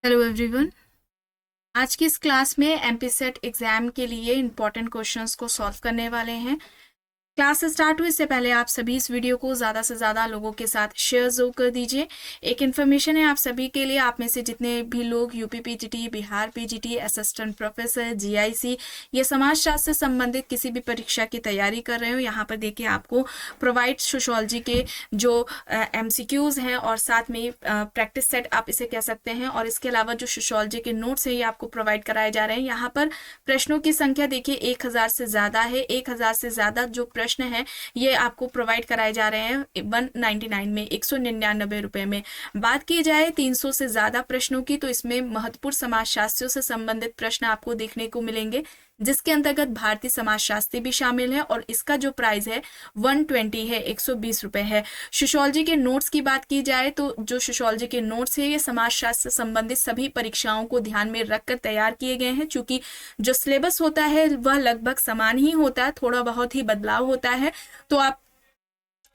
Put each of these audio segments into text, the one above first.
Hello everyone. आज की इस क्लास में एमपी सेट एग्जाम के लिए इंपॉर्टेंट क्वेश्चंस को सॉल्व करने वाले हैं। क्लास स्टार्ट हुए इससे पहले आप सभी इस वीडियो को ज़्यादा से ज़्यादा लोगों के साथ शेयर जरूर कर दीजिए। एक इन्फॉर्मेशन है आप सभी के लिए, आप में से जितने भी लोग UP PGT, Bihar PGT, assistant professor, GIC या समाजशास्त्र से संबंधित किसी भी परीक्षा की तैयारी कर रहे हो, यहाँ पर देखिए आपको प्रोवाइड सोशियोलॉजी के जो एमसीक्यूज़ हैं और साथ में प्रैक्टिस सेट आप इसे कह सकते हैं, और इसके अलावा जो सोशियोलॉजी के नोट्स है ये आपको प्रोवाइड कराए जा रहे हैं। यहाँ पर प्रश्नों की संख्या देखिए 1000 से ज़्यादा है। 1000 से ज़्यादा जो प्रश्न है ये आपको प्रोवाइड कराए जा रहे हैं 199 में, 199 रुपए में। बात की जाए 300 से ज्यादा प्रश्नों की, तो इसमें महत्वपूर्ण समाजशास्त्रियों से संबंधित प्रश्न आपको देखने को मिलेंगे, जिसके अंतर्गत भारतीय समाजशास्त्री भी शामिल है, और इसका जो प्राइस है 120 है, 120 रुपए है। सोशियोलॉजी के नोट्स की बात की जाए तो जो सोशियोलॉजी के नोट्स है ये समाजशास्त्र से संबंधित सभी परीक्षाओं को ध्यान में रखकर तैयार किए गए हैं। चूंकि जो सिलेबस होता है वह लगभग समान ही होता है, थोड़ा बहुत ही बदलाव होता है, तो आप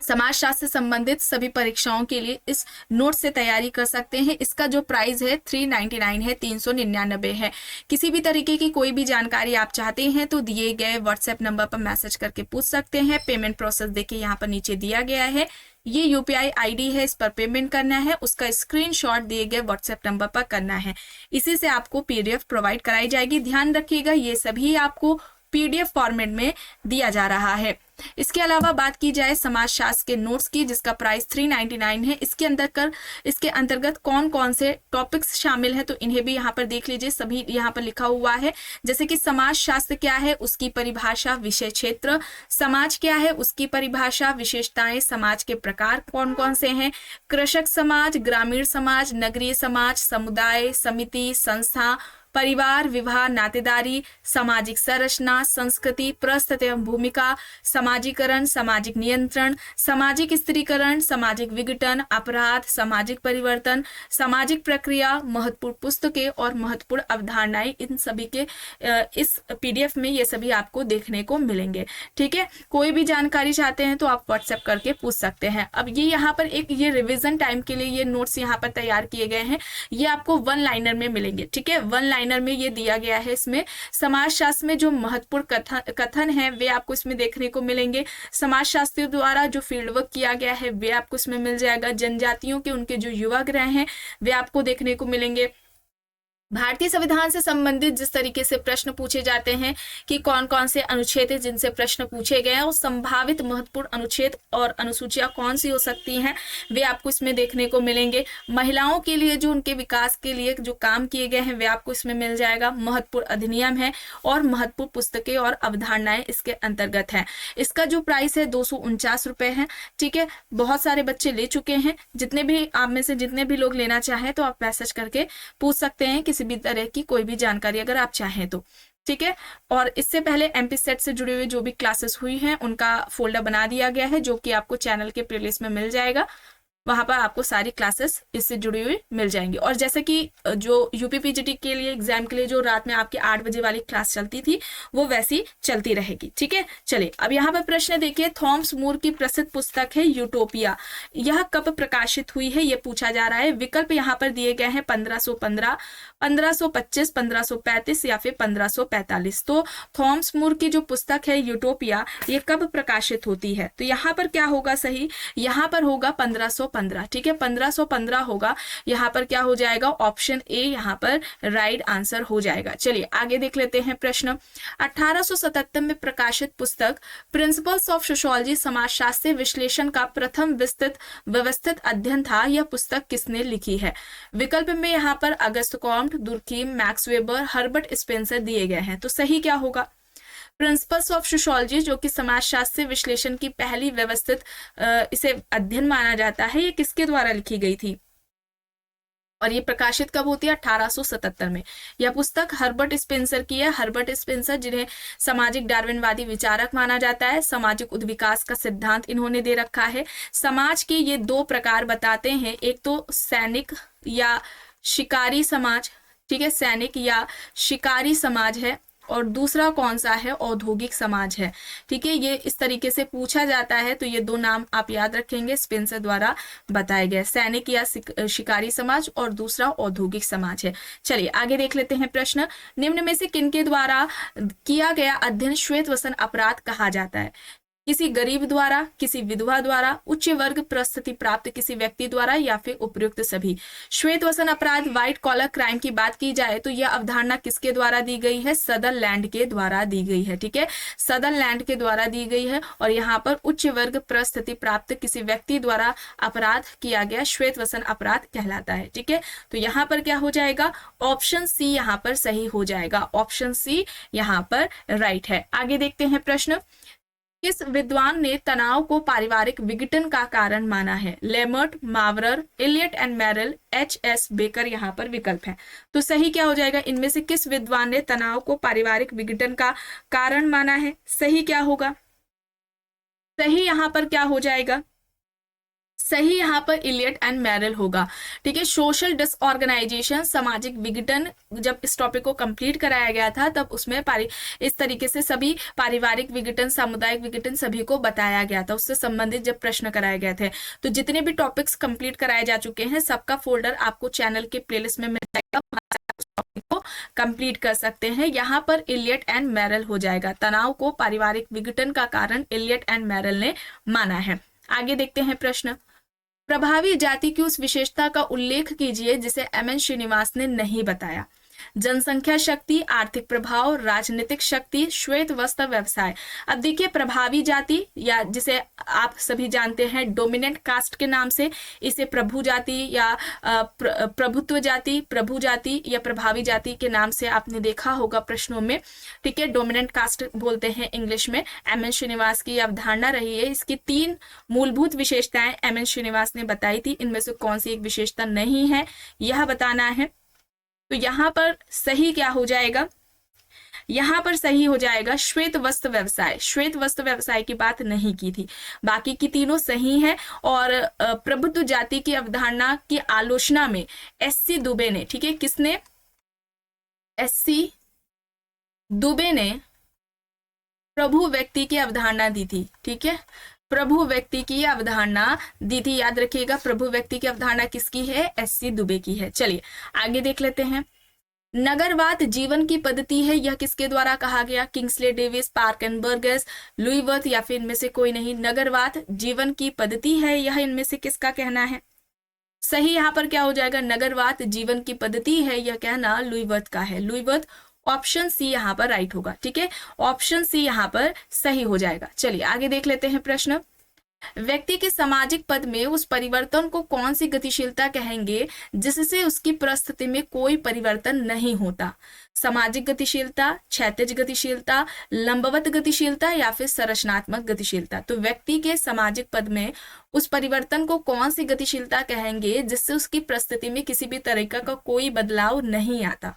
समाजशास्त्र से संबंधित सभी परीक्षाओं के लिए इस नोट से तैयारी कर सकते हैं। इसका जो प्राइस है 399 है, 399 है। किसी भी तरीके की कोई भी जानकारी आप चाहते हैं तो दिए गए व्हाट्सएप नंबर पर मैसेज करके पूछ सकते हैं। पेमेंट प्रोसेस देखिए यहाँ पर नीचे दिया गया है, ये यूपीआई आईडी है, इस पर पेमेंट करना है, उसका स्क्रीनशॉट दिए गए व्हाट्सएप नंबर पर करना है। इसी से आपको पीडीएफ प्रोवाइड कराई जाएगी। ध्यान रखिएगा ये सभी आपको पीडीएफ फॉर्मेट में दिया जा रहा है। इसके अलावा बात की जाए समाजशास्त्र के नोट्स की, जिसका प्राइस 399 है, इसके अंतर्गत कौन कौन से टॉपिक्स शामिल है तो इन्हें भी यहाँ पर देख लीजिए। सभी यहाँ पर लिखा हुआ है, जैसे कि समाजशास्त्र क्या है, उसकी परिभाषा, विषय क्षेत्र, समाज क्या है, उसकी परिभाषा, विशेषताएं, समाज के प्रकार कौन कौन से हैं, कृषक समाज, ग्रामीण समाज, नगरीय समाज, समुदाय, समिति, संस्था, परिवार, विवाह, नातेदारी, सामाजिक संरचना, संस्कृति, प्रस्तुत एवं भूमिका, समाजीकरण, सामाजिक नियंत्रण, सामाजिक स्त्रीकरण, सामाजिक विघटन, अपराध, सामाजिक परिवर्तन, सामाजिक प्रक्रिया, महत्वपूर्ण पुस्तकें और महत्वपूर्ण अवधारणाएं, इन सभी के इस पीडीएफ में ये सभी आपको देखने को मिलेंगे। ठीक है, कोई भी जानकारी चाहते हैं तो आप व्हाट्सएप करके पूछ सकते हैं। अब ये यहाँ पर ये रिविजन टाइम के लिए ये नोट्स यहाँ पर तैयार किए गए हैं, ये आपको वन लाइनर में मिलेंगे। ठीक है, वन लाइनर में ये दिया गया है। इसमें समाजशास्त्र में जो महत्वपूर्ण कथन है वे आपको इसमें देखने को मिलेंगे। समाजशास्त्रियों द्वारा जो फील्ड वर्क किया गया है वे आपको इसमें मिल जाएगा। जनजातियों के उनके जो युवा ग्रह हैं वे आपको देखने को मिलेंगे। भारतीय संविधान से संबंधित जिस तरीके से प्रश्न पूछे जाते हैं कि कौन कौन से अनुच्छेद हैं जिनसे प्रश्न पूछे गए हैं और संभावित महत्वपूर्ण अनुच्छेद और अनुसूचियां कौन सी हो सकती हैं वे आपको इसमें देखने को मिलेंगे। महिलाओं के लिए जो उनके विकास के लिए जो काम किए गए हैं वे आपको इसमें मिल जाएगा। महत्वपूर्ण अधिनियम है और महत्वपूर्ण पुस्तकें और अवधारणाएं इसके अंतर्गत है। इसका जो प्राइस है 249 रुपए है। ठीक है, बहुत सारे बच्चे ले चुके हैं, जितने भी आप में से जितने भी लोग लेना चाहें तो आप मैसेज करके पूछ सकते हैं किसी भी तरह की कोई भी जानकारी अगर आप चाहें तो। ठीक है, और इससे पहले एमपी सेट से जुड़े हुए जो भी क्लासेस हुई हैं उनका फोल्डर बना दिया गया है, जो कि आपको चैनल के प्लेलिस्ट में मिल जाएगा। वहां पर आपको सारी क्लासेस इससे जुड़ी हुई मिल जाएंगी। और जैसे कि जो यूपी पीजीटी के लिए एग्जाम के लिए जो रात में आपके 8 बजे वाली क्लास चलती थी वो वैसी चलती रहेगी। ठीक है, चलिए अब यहाँ पर प्रश्न देखिए। थॉमस मूर की प्रसिद्ध पुस्तक है यूटोपिया, यह कब प्रकाशित हुई है ये पूछा जा रहा है। विकल्प यहाँ पर दिए गए हैं 1515, 1525, 1535 या फिर 1545। तो थॉमस मूर की जो पुस्तक है यूटोपिया ये कब प्रकाशित होती है, तो यहाँ पर क्या होगा सही, यहाँ पर होगा 1515। ठीक है, 1515 होगा। यहाँ पर क्या हो जाएगा, ऑप्शन ए यहाँ पर राइट आंसर हो जाएगा। चलिए आगे देख लेते हैं प्रश्न। 1877 में प्रकाशित पुस्तक प्रिंसिपल्स ऑफ सोशियोलॉजी समाजशास्त्रीय विश्लेषण का प्रथम व्यवस्थित अध्ययन था। यह पुस्तक किसने लिखी है। विकल्प में यहाँ पर Auguste Comte, Durkheim, Max Weber, Herbert Spencer दिए गए हैं। तो सही क्या होगा, प्रिंसिपल्स ऑफ सोशियोलॉजी जो कि समाजशास्त्रीय विश्लेषण की पहली व्यवस्थित इसे अध्ययन माना जाता है, ये किसके द्वारा लिखी गई थी और ये प्रकाशित कब होती है, 1877 में। यह पुस्तक हर्बर्ट स्पेंसर की है। हर्बर्ट स्पेंसर जिन्हें सामाजिक डार्विनवादी विचारक माना जाता है, सामाजिक उद्विकास का सिद्धांत इन्होंने दे रखा है। समाज के ये दो प्रकार बताते हैं, एक तो सैनिक या शिकारी समाज, ठीक है, सैनिक या शिकारी समाज है, और दूसरा कौन सा है, औद्योगिक समाज है। ठीक है, ये इस तरीके से पूछा जाता है, तो ये दो नाम आप याद रखेंगे, स्पेंसर द्वारा बताए गए, सैनिक या शिकारी समाज और दूसरा औद्योगिक समाज है। चलिए आगे देख लेते हैं प्रश्न। निम्न में से किनके द्वारा किया गया अध्ययन श्वेतवसन अपराध कहा जाता है? किसी गरीब द्वारा, किसी विधवा द्वारा, उच्च वर्ग परिस्थिति प्राप्त किसी व्यक्ति द्वारा, या फिर उपयुक्त सभी। श्वेतवसन अपराध, व्हाइट कॉलर क्राइम की बात की जाए तो यह अवधारणा किसके द्वारा दी गई है? सदरलैंड के द्वारा दी गई है। ठीक है, सदरलैंड के द्वारा दी गई है, और यहाँ पर उच्च वर्ग परिस्थिति प्राप्त किसी व्यक्ति द्वारा अपराध किया गया श्वेतवसन अपराध कहलाता है। ठीक है, तो यहाँ पर क्या हो जाएगा? ऑप्शन सी यहाँ पर सही हो जाएगा, ऑप्शन सी यहाँ पर राइट है। आगे देखते हैं प्रश्न। किस विद्वान ने तनाव को पारिवारिक विघटन का कारण माना है? लेमर्ट, मावरर, इलियट एंड मैरल, H.S. बेकर यहाँ पर विकल्प है। तो सही क्या हो जाएगा? इनमें से किस विद्वान ने तनाव को पारिवारिक विघटन का कारण माना है? सही क्या होगा? सही यहाँ पर क्या हो जाएगा? सही यहाँ पर इलियट एंड मैरल होगा। ठीक है, सोशल डिसऑर्गेनाइजेशन, सामाजिक विघटन, जब इस टॉपिक को कंप्लीट कराया गया था तब उसमें इस तरीके से सभी पारिवारिक विघटन, सामुदायिक विघटन सभी को बताया गया था, उससे संबंधित जब प्रश्न कराए गए थे। तो जितने भी टॉपिक्स कंप्लीट कराए जा चुके हैं सबका फोल्डर आपको चैनल के प्लेलिस्ट में मिल जाएगा, टॉपिक को कंप्लीट कर सकते हैं। यहाँ पर इलियट एंड मैरल हो जाएगा, तनाव को पारिवारिक विघटन का कारण इलियट एंड मैरल ने माना है। आगे देखते हैं प्रश्न। प्रभावी जाति की उस विशेषता का उल्लेख कीजिए जिसे एम.एन. श्रीनिवास ने नहीं बताया। जनसंख्या शक्ति, आर्थिक प्रभाव, राजनीतिक शक्ति, श्वेत वस्त्र व्यवसाय। अब देखिए, प्रभावी जाति या जिसे आप सभी जानते हैं डोमिनेंट कास्ट के नाम से, इसे प्रभु जाति या प्रभुत्व जाति, प्रभु जाति या प्रभावी जाति के नाम से आपने देखा होगा प्रश्नों में। ठीक है, डोमिनेंट कास्ट बोलते हैं इंग्लिश में। एम.एन. श्रीनिवास की अवधारणा रही है। इसकी 3 मूलभूत विशेषताएं एम.एन. श्रीनिवास ने बताई थी, इनमें से कौन सी एक विशेषता नहीं है यह बताना है। तो यहां पर सही क्या हो जाएगा? यहां पर सही हो जाएगा श्वेत वस्त्र व्यवसाय। श्वेत वस्त्र व्यवसाय की बात नहीं की थी, बाकी की तीनों सही है। और प्रभुत्व जाति की अवधारणा की आलोचना में एस.सी. दुबे ने, ठीक है, किसने? एस.सी. दुबे ने प्रभु व्यक्ति की अवधारणा दी थी। ठीक है, प्रभु व्यक्ति की अवधारणा दी थी, याद रखिएगा। प्रभु व्यक्ति की अवधारणा किसकी है? एस.सी. दुबे की है। चलिए आगे देख लेते हैं। नगरवाद जीवन की पद्धति है, यह किसके द्वारा कहा गया? Kingsley Davis, park and Burgess, Louis worth, या फिर इनमें से कोई नहीं। नगरवाद जीवन की पद्धति है, यह इनमें से किसका कहना है? सही यहाँ पर क्या हो जाएगा? नगरवाद जीवन की पद्धति है, यह कहना लुई वर्थ का है। लुई वर्थ, ऑप्शन सी यहाँ पर राइट होगा। ठीक है, ऑप्शन सी यहाँ पर सही हो जाएगा। चलिए आगे देख लेते हैं प्रश्न। व्यक्ति के सामाजिक पद में उस परिवर्तन को कौन सी गतिशीलता कहेंगे जिससे उसकी परिस्थिति में कोई परिवर्तन नहीं होता? सामाजिक गतिशीलता, क्षैतिज गतिशीलता, लंबवत गतिशीलता, या फिर संरचनात्मक गतिशीलता। तो व्यक्ति के सामाजिक पद में उस परिवर्तन को कौन सी गतिशीलता कहेंगे जिससे उसकी परिस्थिति में किसी भी तरीके का कोई बदलाव नहीं आता?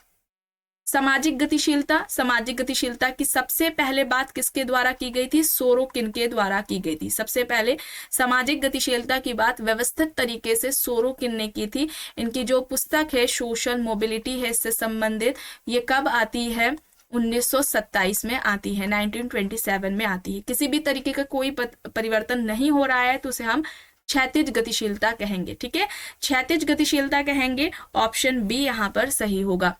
सामाजिक गतिशीलता। सामाजिक गतिशीलता की सबसे पहले बात किसके द्वारा की गई थी? सोरोकिन के द्वारा की गई थी। सबसे पहले सामाजिक गतिशीलता की बात व्यवस्थित तरीके से सोरोकिन ने की थी। इनकी जो पुस्तक है सोशल मोबिलिटी है इससे संबंधित, ये कब आती है? 1927 में आती है, 1927 में आती है। किसी भी तरीके का कोई परिवर्तन नहीं हो रहा है तो उसे हम क्षैतिज गतिशीलता कहेंगे। ठीक है, क्षैतिज गतिशीलता कहेंगे। ऑप्शन बी यहाँ पर सही होगा।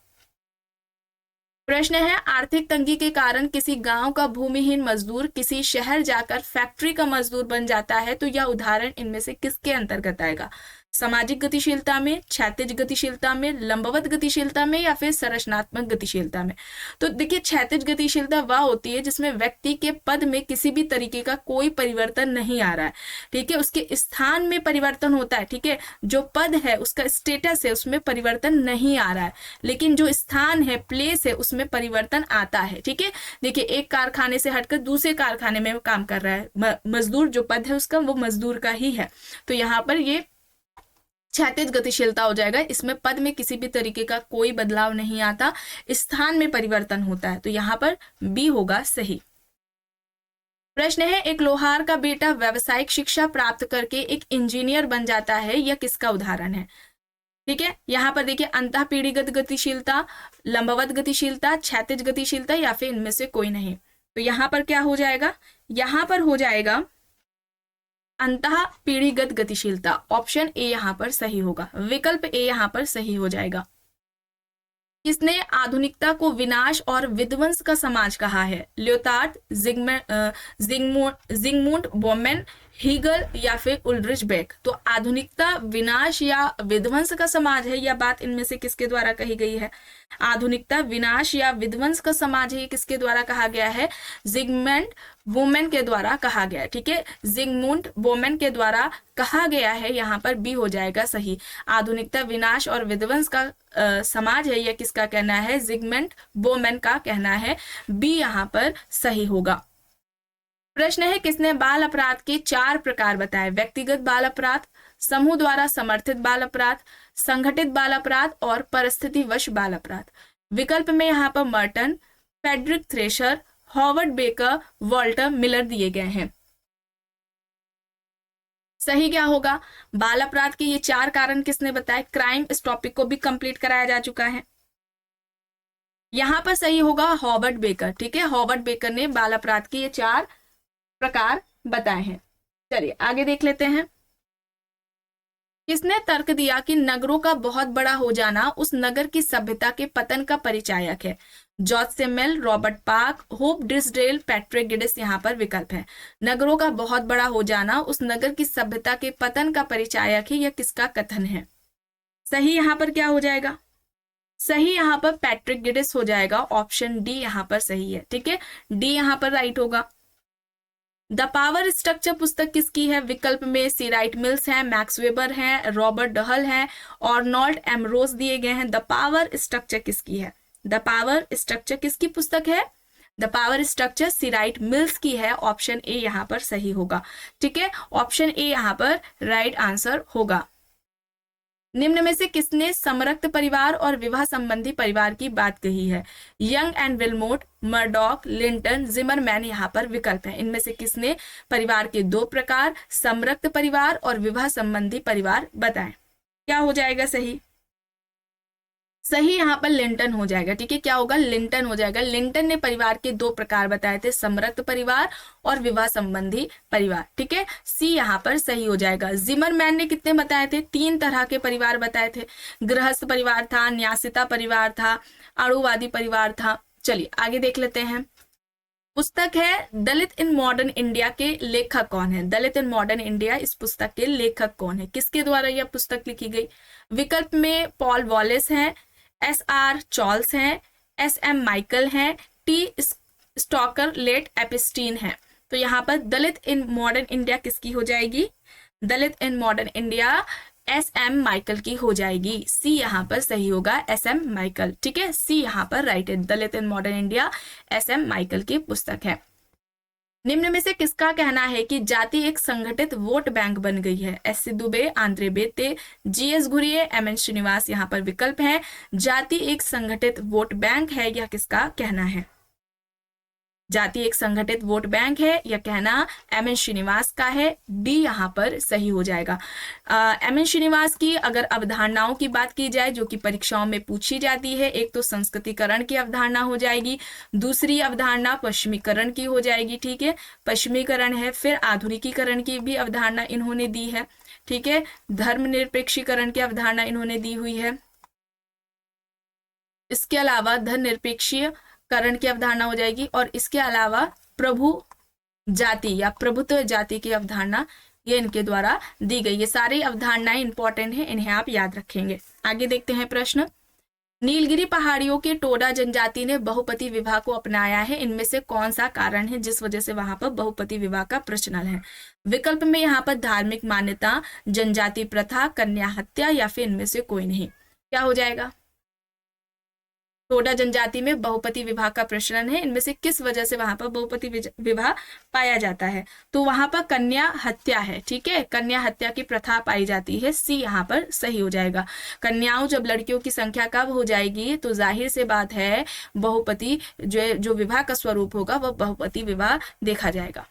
प्रश्न है, आर्थिक तंगी के कारण किसी गांव का भूमिहीन मजदूर किसी शहर जाकर फैक्ट्री का मजदूर बन जाता है, तो यह उदाहरण इनमें से किसके अंतर्गत आएगा? सामाजिक गतिशीलता में, क्षैतिज गतिशीलता में, लंबवत गतिशीलता में, या फिर संरचनात्मक गतिशीलता में? तो देखिए, क्षैतिज गतिशीलता वह होती है जिसमें व्यक्ति के पद में किसी भी तरीके का कोई परिवर्तन नहीं आ रहा है। ठीक है, उसके स्थान में परिवर्तन होता है। ठीक है, जो पद है उसका स्टेटस है उसमें परिवर्तन नहीं आ रहा है, लेकिन जो स्थान है, प्लेस है, उसमें परिवर्तन आता है। ठीक है, देखिए एक कारखाने से हटकर दूसरे कारखाने में काम कर रहा है मजदूर, जो पद है उसका वो मजदूर का ही है। तो यहाँ पर ये क्षैतिज गतिशीलता हो जाएगा। इसमें पद में किसी भी तरीके का कोई बदलाव नहीं आता, स्थान में परिवर्तन होता है। तो यहाँ पर बी होगा सही। प्रश्न है, एक लोहार का बेटा व्यावसायिक शिक्षा प्राप्त करके एक इंजीनियर बन जाता है, यह किसका उदाहरण है? ठीक है, यहाँ पर देखिए अंतः पीढ़ीगत गतिशीलता, लंबवत गतिशीलता, क्षैतिज गतिशीलता या फिर इनमें से कोई नहीं। तो यहाँ पर क्या हो जाएगा, यहाँ पर हो जाएगा अंतः पीढ़ीगत गतिशीलता। ऑप्शन ए यहाँ पर सही होगा, विकल्प ए यहाँ पर सही हो जाएगा। किसने आधुनिकता को विनाश और विध्वंस का समाज कहा है? ल्योतार्ड, जिगमुंड बॉमेन, हीगल या फिर उल्ड्रिच बेक। तो आधुनिकता विनाश या विध्वंस का समाज है, यह बात इनमें से किसके द्वारा कही गई है? आधुनिकता विनाश या विध्वंस का समाज है, ये किसके द्वारा कहा गया है? जिगमंड बोमेन के द्वारा कहा गया है। ठीक है, जिगमुंड बोमेन के द्वारा कहा गया है, यहाँ पर बी हो जाएगा सही। आधुनिकता विनाश और विध्वंस का समाज है, यह किसका कहना है? जिगमंड बोमेन का कहना है, बी यहाँ पर सही होगा। प्रश्न है, किसने बाल अपराध के 4 प्रकार बताए? व्यक्तिगत बाल अपराध, समूह द्वारा समर्थित बाल अपराध, संगठित बाल अपराध और परिस्थितिवश बाल अपराध। विकल्प में यहाँ पर Merton, Frederick Thrasher, Howard Becker, Walter Miller दिए गए हैं। सही क्या होगा? बाल अपराध के ये 4 कारण किसने बताए? क्राइम। इस टॉपिक को भी कंप्लीट कराया जा चुका है। यहां पर सही होगा हॉवर्ड बेकर। ठीक है, हॉवर्ड बेकर ने बाल अपराध के ये 4 प्रकार बताए हैं। चलिए आगे देख लेते हैं। किसने तर्क दिया कि नगरों का बहुत बड़ा हो जाना उस नगर की सभ्यता के पतन का परिचायक है? George Simmel, Robert Park, Hope Tisdale, Patrick Geddes यहाँ पर विकल्प है। नगरों का बहुत बड़ा हो जाना उस नगर की सभ्यता के पतन का परिचायक है, यह किसका कथन है? सही यहाँ पर क्या हो जाएगा? सही यहाँ पर पैट्रिक गिडिस हो जाएगा। ऑप्शन डी यहाँ पर सही है। ठीक है, डी यहाँ पर राइट होगा। द पावर स्ट्रक्चर पुस्तक किसकी है? विकल्प में सी राइट मिल्स है, मैक्स वेबर है, रॉबर्ट डहल है और नॉल्ट एमरोज दिए गए हैं। द पावर स्ट्रक्चर किसकी है? द पावर स्ट्रक्चर किसकी पुस्तक है? The power structure C Wright Mills की है। ऑप्शन ए यहाँ पर सही होगा। ठीक है, ऑप्शन ए यहाँ पर राइट आंसर होगा। निम्न में से किसने समरक्त परिवार और विवाह संबंधी परिवार की बात कही है? Young and Willmott, Murdock, Linton, Zimmerman यहाँ पर विकल्प है। इनमें से किसने परिवार के 2 प्रकार, समरक्त परिवार और विवाह संबंधी परिवार बताएं? क्या हो जाएगा सही? सही यहाँ पर लिंटन हो जाएगा। ठीक है, क्या होगा? लिंटन हो जाएगा। लिंटन ने परिवार के 2 प्रकार बताए थे, समरक्त परिवार और विवाह संबंधी परिवार। ठीक है, सी यहाँ पर सही हो जाएगा। जिमरमैन ने कितने बताए थे? 3 तरह के परिवार बताए थे। गृहस्थ परिवार था, न्यासिता परिवार था, अणुवादी परिवार था। चलिए आगे देख लेते हैं। पुस्तक है दलित इन मॉडर्न इंडिया के लेखक कौन है? दलित इन मॉडर्न इंडिया, इस पुस्तक के लेखक कौन है? किसके द्वारा यह पुस्तक लिखी गई? विकल्प में पॉल वॉलेस है, SR चार्ल्स हैं, SM माइकल हैं, T स्टॉकर लेट एपिस्टीन है। तो यहाँ पर दलित इन मॉडर्न इंडिया किसकी हो जाएगी? Dalit in modern India SM Michael की हो जाएगी। सी यहाँ पर सही होगा, SM माइकल। ठीक है, सी यहाँ पर राइट है। Dalit in modern India SM Michael की पुस्तक है। निम्न में से किसका कहना है कि जाति एक संगठित वोट बैंक बन गई है? SC Dube, Andre Beteille, GS Ghurye, MN Srinivas यहाँ पर विकल्प है। जाति एक संगठित वोट बैंक है, यह किसका कहना है? जाति एक संगठित वोट बैंक है, यह कहना MN श्रीनिवास का है। डी यहाँ पर सही हो जाएगा। MN श्रीनिवास की अगर अवधारणाओं की बात की जाए जो कि परीक्षाओं में पूछी जाती है, एक तो संस्कृतिकरण की अवधारणा हो जाएगी, दूसरी अवधारणा पश्चिमीकरण की हो जाएगी। ठीक है, पश्चिमीकरण है, फिर आधुनिकीकरण की भी अवधारणा इन्होंने दी है। ठीक है, धर्मनिरपेक्षीकरण की अवधारणा इन्होंने दी हुई है। इसके अलावा धर्मनिरपेक्षीय करण की अवधारणा हो जाएगी और इसके अलावा प्रभु जाति या प्रभुत्व जाति की अवधारणा ये इनके द्वारा दी गई। ये सारी अवधारणाएं इंपॉर्टेंट है, इन्हें आप याद रखेंगे। आगे देखते हैं प्रश्न। नीलगिरी पहाड़ियों के टोडा जनजाति ने बहुपति विवाह को अपनाया है, इनमें से कौन सा कारण है जिस वजह से वहां पर बहुपति विवाह का प्रचलन है? विकल्प में यहाँ पर धार्मिक मान्यता, जनजाति प्रथा, कन्या हत्या या फिर इनमें से कोई नहीं। क्या हो जाएगा? टोडा जनजाति में बहुपति विवाह का प्रचलन है, इनमें से किस वजह से वहां पर बहुपति विवाह पाया जाता है? तो वहां पर कन्या हत्या है। ठीक है, कन्या हत्या की प्रथा पाई जाती है। सी यहाँ पर सही हो जाएगा। कन्याओं जब लड़कियों की संख्या कब हो जाएगी तो जाहिर से बात है बहुपति जो विवाह का स्वरूप होगा वह बहुपति विवाह देखा जाएगा।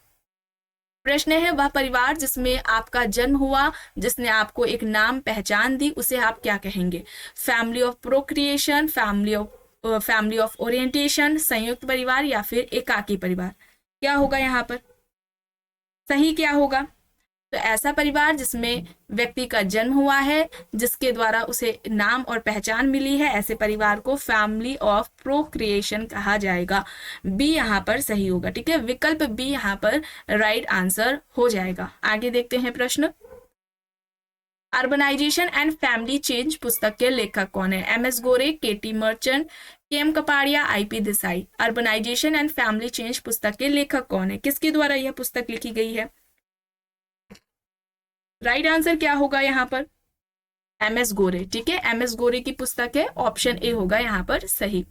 प्रश्न है वह परिवार जिसमें आपका जन्म हुआ, जिसने आपको एक नाम पहचान दी, उसे आप क्या कहेंगे? Family of procreation, family of orientation, संयुक्त परिवार या फिर एकाकी परिवार? क्या होगा यहाँ पर सही? क्या होगा? तो ऐसा परिवार जिसमें व्यक्ति का जन्म हुआ है, जिसके द्वारा उसे नाम और पहचान मिली है, ऐसे परिवार को फैमिली ऑफ प्रोक्रिएशन कहा जाएगा। बी यहाँ पर सही होगा। ठीक है, विकल्प बी यहाँ पर राइट आंसर हो जाएगा। आगे देखते हैं प्रश्न। अर्बनाइजेशन एंड फैमिली चेंज पुस्तक के लेखक कौन है? M S Gore, KT Merchant, K M Kapadia, IP Desai. Urbanization and family change पुस्तक के लेखक कौन है? किसके द्वारा यह पुस्तक लिखी गई है? राइट आंसर क्या होगा यहाँ पर? MS गोरे। ठीक है, MS गोरे की पुस्तक है, ऑप्शन ए होगा यहाँ पर सही।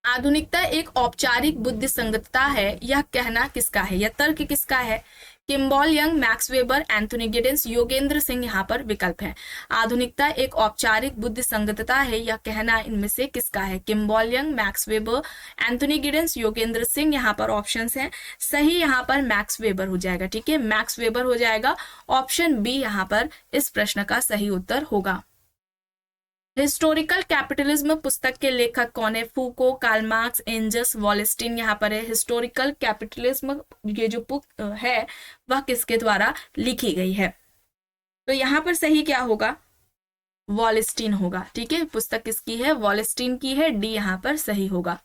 आधुनिकता एक औपचारिक बुद्धि संगतता है, यह कहना किसका है? यह तर्क किसका है? Kimball young, max weber, Anthony Giddens, Yogendra Singh यहाँ पर विकल्प है। आधुनिकता एक औपचारिक बुद्धि संगतता है, यह कहना इनमें से किसका है? Kimball young, max weber, Anthony Giddens, Yogendra Singh यहाँ पर ऑप्शंस हैं। सही यहाँ पर मैक्स वेबर हो जाएगा। ठीक है, मैक्स वेबर हो जाएगा। ऑप्शन बी यहाँ पर इस प्रश्न का सही उत्तर होगा। हिस्टोरिकल कैपिटलिज्म पुस्तक के लेखक कौन है? फूको, कार्ल मार्क्स, एंजल्स, वॉलस्टीन यहाँ पर है। हिस्टोरिकल कैपिटलिज्म ये जो बुक है वह किसके द्वारा लिखी गई है? तो यहाँ पर सही क्या होगा? वॉलस्टीन होगा। ठीक है, पुस्तक किसकी है? वॉलस्टीन की है। डी यहाँ पर सही होगा।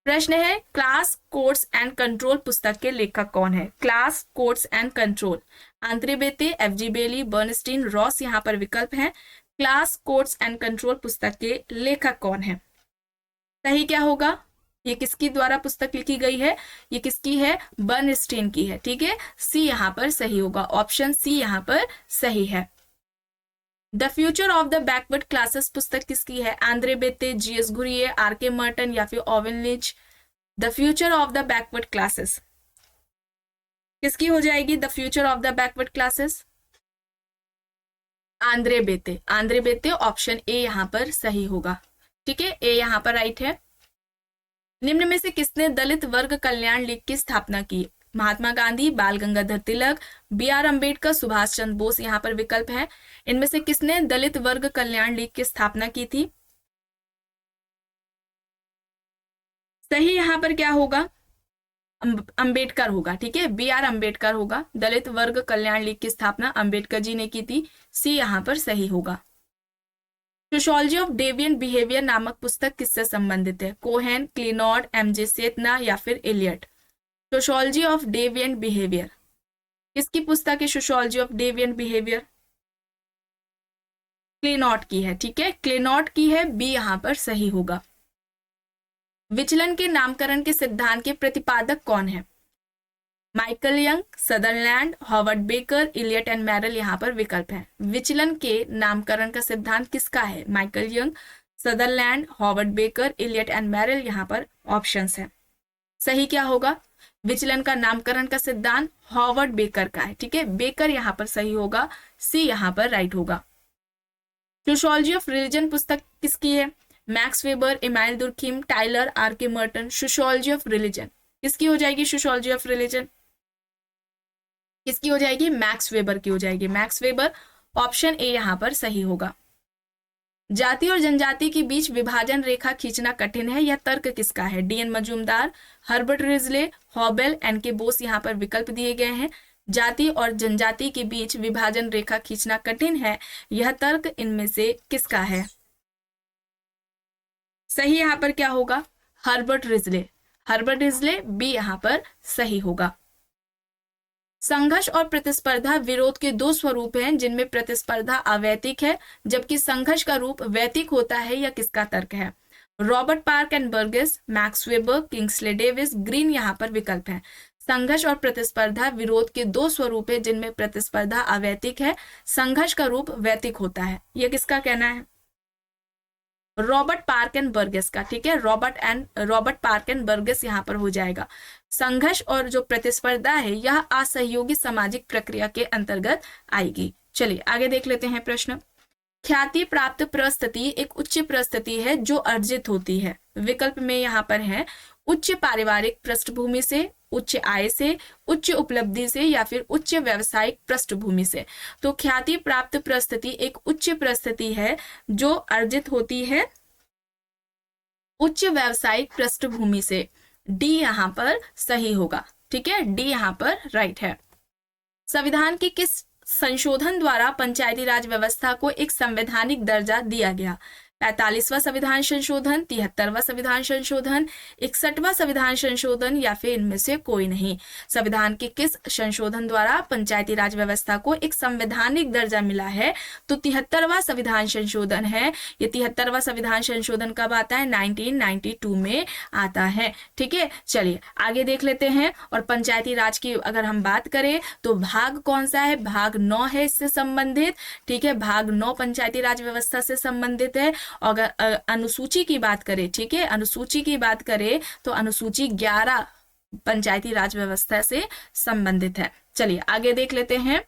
प्रश्न है क्लास कोड्स एंड कंट्रोल पुस्तक के लेखक कौन है? Class codes and control, Andre Beteille, FG Bailey, Bernstein, Ross यहाँ पर विकल्प है। क्लास कोड्स एंड कंट्रोल पुस्तक के लेखक कौन है? सही क्या होगा? ये किसकी द्वारा पुस्तक लिखी गई है? ये किसकी है? बर्नस्टीन की है। ठीक है, सी यहाँ पर सही होगा। ऑप्शन सी यहाँ पर सही है। The future of the backward classes पुस्तक किसकी है? Andre Beteille, GS Ghurye, RK Merton या फिर Owen Lynch. The future of the backward classes किसकी हो जाएगी? The future of the backward classes Andre Beteille. Andre Beteille, option A यहाँ पर सही होगा। ठीक है, ए यहाँ पर राइट है। निम्न में से किसने दलित वर्ग कल्याण लीग की स्थापना की? महात्मा गांधी, बाल गंगाधर तिलक, BR अम्बेडकर, सुभाष चंद्र बोस यहाँ पर विकल्प है। इनमें से किसने दलित वर्ग कल्याण लीग की स्थापना की थी? सही यहाँ पर क्या होगा? अंबेडकर होगा। ठीक है, BR अम्बेडकर होगा। दलित वर्ग कल्याण लीग की स्थापना अंबेडकर जी ने की थी। सी यहाँ पर सही होगा। सोशियोलॉजी ऑफ डेविएंट बिहेवियर नामक पुस्तक किससे संबंधित है? कोहेन, क्लिनॉर्ड, MJ सेतना या फिर Eliot. Sociology of deviant behaviour किसकी पुस्तक है? Sociology of deviant behaviour Clinard की है। ठीक है, क्लिनॉर्ड की है। बी यहाँ पर सही होगा। विचलन के नामकरण के सिद्धांत के प्रतिपादक कौन है? Michael Young, Sutherland, Howard Becker, Elliott and Merrill यहाँ पर विकल्प है। विचलन के नामकरण का सिद्धांत किसका है? Michael Young, Sutherland, Howard Becker, Elliott and Merrill यहाँ पर ऑप्शंस है। सही क्या होगा? विचलन का नामकरण का सिद्धांत हॉवर्ड बेकर का है। ठीक है, बेकर यहाँ पर सही होगा। सी यहाँ पर राइट होगा। सोशियोलॉजी ऑफ रिलीजन पुस्तक किसकी है? Max Weber, Emile Durkheim, Tylor, RK Merton. Sociology of religion किसकी हो जाएगी? सोशियोलॉजी ऑफ रिलीजन किसकी हो जाएगी? मैक्स वेबर की हो जाएगी। मैक्स वेबर, ऑप्शन ए यहाँ पर सही होगा। जाति और जनजाति के बीच विभाजन रेखा खींचना कठिन है, यह तर्क किसका है? DN Majumdar, Herbert Risley, Hoebel, NK Bose यहाँ पर विकल्प दिए गए हैं। जाति और जनजाति के बीच विभाजन रेखा खींचना कठिन है, यह तर्क इनमें से किसका है? सही यहाँ पर क्या होगा? Herbert Risley. Herbert Risley, B यहाँ पर सही होगा। संघर्ष और प्रतिस्पर्धा विरोध के दो स्वरूप हैं जिनमें प्रतिस्पर्धा अवैतिक है जबकि संघर्ष का रूप वैतिक होता है, यह किसका तर्क है? Robert park and Burgess, max weber, Kingsley Davis, green यहाँ पर विकल्प है। संघर्ष और प्रतिस्पर्धा विरोध के दो स्वरूप है जिनमें प्रतिस्पर्धा अवैतिक है, संघर्ष का रूप वैतिक होता है, यह किसका कहना है? रॉबर्ट पार्क एंड बर्गेस का। ठीक है, रॉबर्ट पार्क एंड बर्गेस यहाँ पर हो जाएगा। संघर्ष और जो प्रतिस्पर्धा है यह असहयोगी सामाजिक प्रक्रिया के अंतर्गत आएगी। चलिए आगे देख लेते हैं प्रश्न। ख्याति प्राप्त परिस्थिति एक उच्च परिस्थिति है जो अर्जित होती है। विकल्प में यहाँ पर है उच्च पारिवारिक पृष्ठभूमि से, उच्च आय से, उच्च उपलब्धि से या फिर उच्च व्यावसायिक पृष्ठभूमि से। तो ख्याति प्राप्त परिस्थिति एक उच्च परिस्थिति है जो अर्जित होती है उच्च व्यावसायिक पृष्ठभूमि से। डी यहाँ पर सही होगा। ठीक है, डी यहाँ पर राइट है। संविधान के किस संशोधन द्वारा पंचायती राज व्यवस्था को एक संवैधानिक दर्जा दिया गया? 45वां संविधान संशोधन, 73वां संविधान संशोधन, 61वां संविधान संशोधन या फिर इनमें से कोई नहीं। संविधान के किस संशोधन द्वारा पंचायती राज व्यवस्था को एक संवैधानिक दर्जा मिला है? तो 73वां संविधान संशोधन है। ये 73वां संविधान संशोधन कब आता है? 1992 में आता है। ठीक है, चलिए आगे देख लेते हैं। और पंचायती राज की अगर हम बात करें तो भाग कौन सा है? भाग 9 है इससे संबंधित। ठीक है, भाग 9 पंचायती राज व्यवस्था से संबंधित है। अगर अनुसूची की बात करें, ठीक है, अनुसूची की बात करें तो अनुसूची 11 पंचायती राज व्यवस्था से संबंधित है। चलिए आगे देख लेते हैं।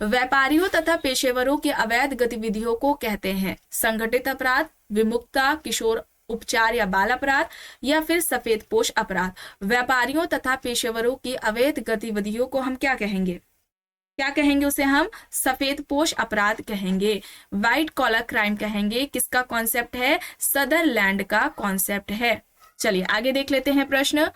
व्यापारियों तथा पेशेवरों की अवैध गतिविधियों को कहते हैं संगठित अपराध, विमुक्ता, किशोर उपचार या बाल अपराध या फिर सफेदपोश अपराध। व्यापारियों तथा पेशेवरों की अवैध गतिविधियों को हम क्या कहेंगे? क्या कहेंगे? उसे हम सफेदपोश अपराध कहेंगे, व्हाइट कॉलर क्राइम कहेंगे। किसका कॉन्सेप्ट है? सदरलैंड का कॉन्सेप्ट है। चलिए आगे देख लेते हैं प्रश्न।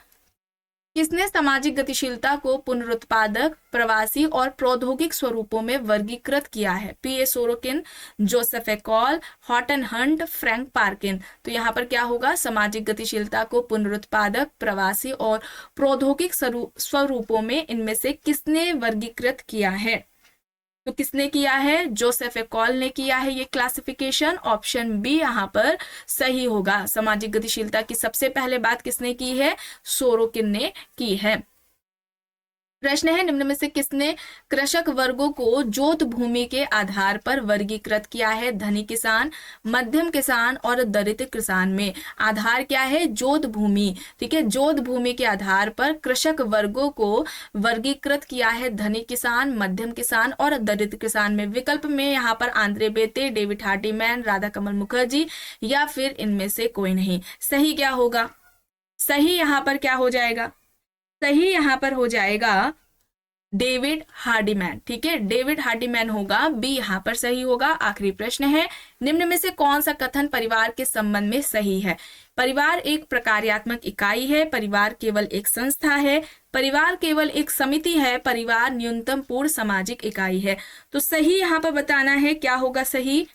किसने सामाजिक गतिशीलता को पुनरुत्पादक, प्रवासी और प्रौद्योगिक स्वरूपों में वर्गीकृत किया है? पी.ए. सोरोकिन, जोसेफ एकॉल, हॉटन हंट, फ्रैंक पार्किन। तो यहाँ पर क्या होगा? सामाजिक गतिशीलता को पुनरुत्पादक, प्रवासी और प्रौद्योगिक स्वरूपों में इनमें से किसने वर्गीकृत किया है? तो किसने किया है? जोसेफ एकॉल ने किया है ये क्लासिफिकेशन। ऑप्शन बी यहाँ पर सही होगा। सामाजिक गतिशीलता की सबसे पहले बात किसने की है? सोरोकिन ने की है। प्रश्न है, निम्न में से किसने कृषक वर्गों को जोत भूमि के आधार पर वर्गीकृत किया है? धनी किसान, मध्यम किसान और दरिद्र किसान में। आधार क्या है? जोत भूमि। ठीक है, जोत भूमि के आधार पर कृषक वर्गों को वर्गीकृत किया है धनी किसान, मध्यम किसान और दरिद्र किसान में। विकल्प में यहाँ पर आंद्रे बेते, डेविड हार्डीमैन, राधा कमल मुखर्जी या फिर इनमें से कोई नहीं। सही क्या होगा? सही यहाँ पर क्या हो जाएगा? सही यहाँ पर हो जाएगा डेविड हार्डीमैन। ठीक है, डेविड हार्डीमैन होगा। बी यहाँ पर सही होगा। आखिरी प्रश्न है, निम्न में से कौन सा कथन परिवार के संबंध में सही है? परिवार एक प्रकार्यात्मक इकाई है, परिवार केवल एक संस्था है, परिवार केवल एक समिति है, परिवार न्यूनतम पूर्ण सामाजिक इकाई है। तो सही यहाँ पर बताना है, क्या होगा सही?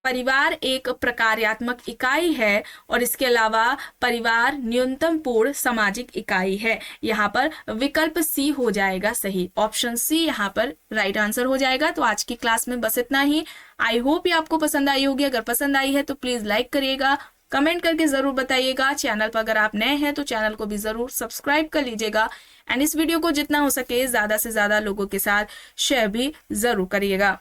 परिवार एक प्रकार्यात्मक इकाई है और इसके अलावा परिवार न्यूनतम पूर्ण सामाजिक इकाई है। यहाँ पर विकल्प सी हो जाएगा सही। ऑप्शन सी यहाँ पर राइट आंसर हो जाएगा। तो आज की क्लास में बस इतना ही। आई होप ये आपको पसंद आई होगी। अगर पसंद आई है तो प्लीज लाइक करिएगा, कमेंट करके जरूर बताइएगा। चैनल पर अगर आप नए हैं तो चैनल को भी जरूर सब्सक्राइब कर लीजिएगा एंड इस वीडियो को जितना हो सके ज्यादा से ज्यादा लोगों के साथ शेयर भी जरूर करिएगा।